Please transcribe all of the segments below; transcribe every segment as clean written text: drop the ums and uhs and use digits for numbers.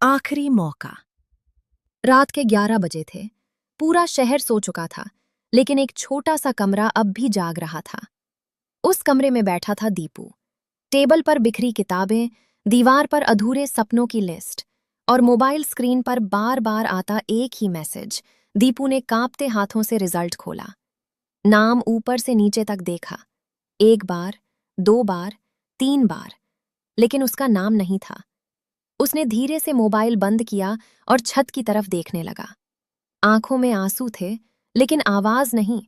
आखिरी मौका। रात के 11 बजे थे। पूरा शहर सो चुका था, लेकिन एक छोटा सा कमरा अब भी जाग रहा था। उस कमरे में बैठा था दीपू। टेबल पर बिखरी किताबें, दीवार पर अधूरे सपनों की लिस्ट और मोबाइल स्क्रीन पर बार बार आता एक ही मैसेज। दीपू ने कांपते हाथों से रिजल्ट खोला। नाम ऊपर से नीचे तक देखा। 1 बार, 2 बार, 3 बार, लेकिन उसका नाम नहीं था। उसने धीरे से मोबाइल बंद किया और छत की तरफ देखने लगा। आंखों में आंसू थे, लेकिन आवाज नहीं,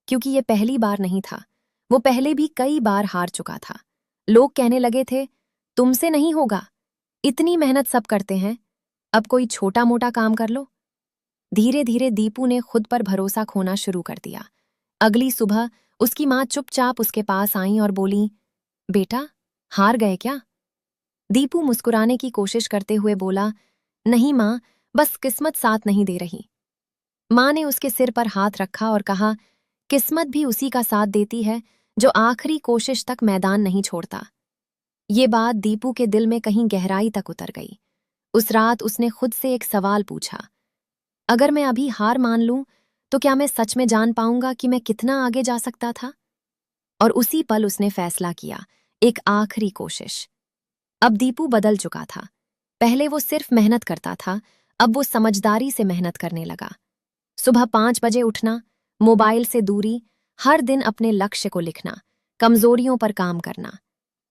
क्योंकि ये पहली बार नहीं था। वो पहले भी कई बार हार चुका था। लोग कहने लगे थे, तुमसे नहीं होगा, इतनी मेहनत सब करते हैं, अब कोई छोटा मोटा काम कर लो। धीरे धीरे दीपू ने खुद पर भरोसा खोना शुरू कर दिया। अगली सुबह उसकी माँ चुपचाप उसके पास आई और बोली, बेटा, हार गए क्या? दीपू मुस्कुराने की कोशिश करते हुए बोला, नहीं माँ, बस किस्मत साथ नहीं दे रही। माँ ने उसके सिर पर हाथ रखा और कहा, किस्मत भी उसी का साथ देती है जो आखिरी कोशिश तक मैदान नहीं छोड़ता। ये बात दीपू के दिल में कहीं गहराई तक उतर गई। उस रात उसने खुद से एक सवाल पूछा, अगर मैं अभी हार मान लूं, तो क्या मैं सच में जान पाऊंगा कि मैं कितना आगे जा सकता था? और उसी पल उसने फैसला किया, एक आखिरी कोशिश। अब दीपू बदल चुका था। पहले वो सिर्फ मेहनत करता था, अब वो समझदारी से मेहनत करने लगा। सुबह 5 बजे उठना, मोबाइल से दूरी, हर दिन अपने लक्ष्य को लिखना, कमजोरियों पर काम करना।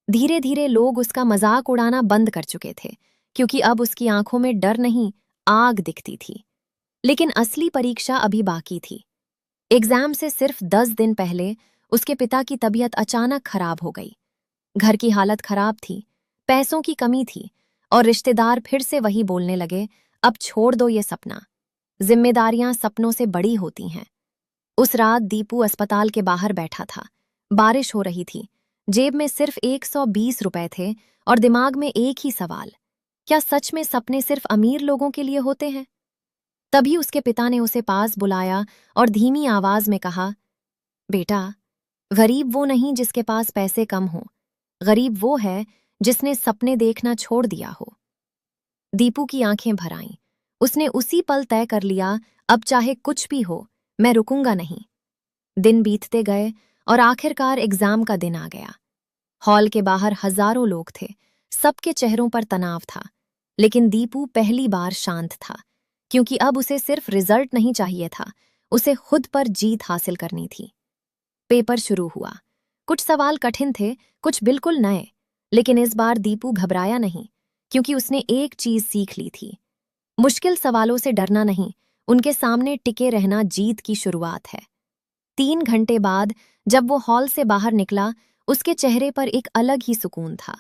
धीरे धीरे लोग उसका मजाक उड़ाना बंद कर चुके थे, क्योंकि अब उसकी आंखों में डर नहीं, आग दिखती थी। लेकिन असली परीक्षा अभी बाकी थी। एग्जाम से सिर्फ 10 दिन पहले उसके पिता की तबीयत अचानक खराब हो गई। घर की हालत खराब थी, पैसों की कमी थी, और रिश्तेदार फिर से वही बोलने लगे, अब छोड़ दो ये सपना, जिम्मेदारियां सपनों से बड़ी होती हैं। उस रात दीपू अस्पताल के बाहर बैठा था। बारिश हो रही थी, जेब में सिर्फ 120 रुपए थे और दिमाग में एक ही सवाल, क्या सच में सपने सिर्फ अमीर लोगों के लिए होते हैं? तभी उसके पिता ने उसे पास बुलाया और धीमी आवाज में कहा, बेटा, गरीब वो नहीं जिसके पास पैसे कम हो, गरीब वो है जिसने सपने देखना छोड़ दिया हो। दीपू की आंखें भर आईं। उसने उसी पल तय कर लिया, अब चाहे कुछ भी हो, मैं रुकूंगा नहीं। दिन बीतते गए और आखिरकार एग्जाम का दिन आ गया। हॉल के बाहर हजारों लोग थे, सबके चेहरों पर तनाव था, लेकिन दीपू पहली बार शांत था, क्योंकि अब उसे सिर्फ रिजल्ट नहीं चाहिए था, उसे खुद पर जीत हासिल करनी थी। पेपर शुरू हुआ। कुछ सवाल कठिन थे, कुछ बिल्कुल नए, लेकिन इस बार दीपू घबराया नहीं, क्योंकि उसने एक चीज सीख ली थी, मुश्किल सवालों से डरना नहीं, उनके सामने टिके रहना जीत की शुरुआत है। 3 घंटे बाद जब वो हॉल से बाहर निकला, उसके चेहरे पर एक अलग ही सुकून था।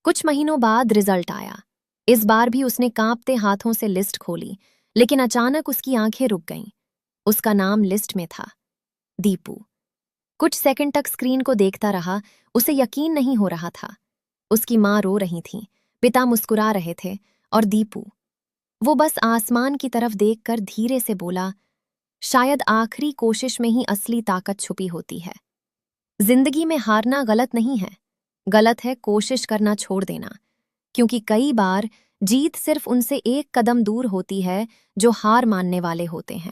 कुछ महीनों बाद रिजल्ट आया। इस बार भी उसने कांपते हाथों से लिस्ट खोली, लेकिन अचानक उसकी आंखें रुक गईं। उसका नाम लिस्ट में था, दीपू। कुछ सेकंड तक स्क्रीन को देखता रहा, उसे यकीन नहीं हो रहा था। उसकी माँ रो रही थी, पिता मुस्कुरा रहे थे, और दीपू, वो बस आसमान की तरफ देखकर धीरे से बोला, शायद आखिरी कोशिश में ही असली ताकत छुपी होती है। जिंदगी में हारना गलत नहीं है, गलत है कोशिश करना छोड़ देना, क्योंकि कई बार जीत सिर्फ उनसे एक कदम दूर होती है जो हार मानने वाले होते हैं।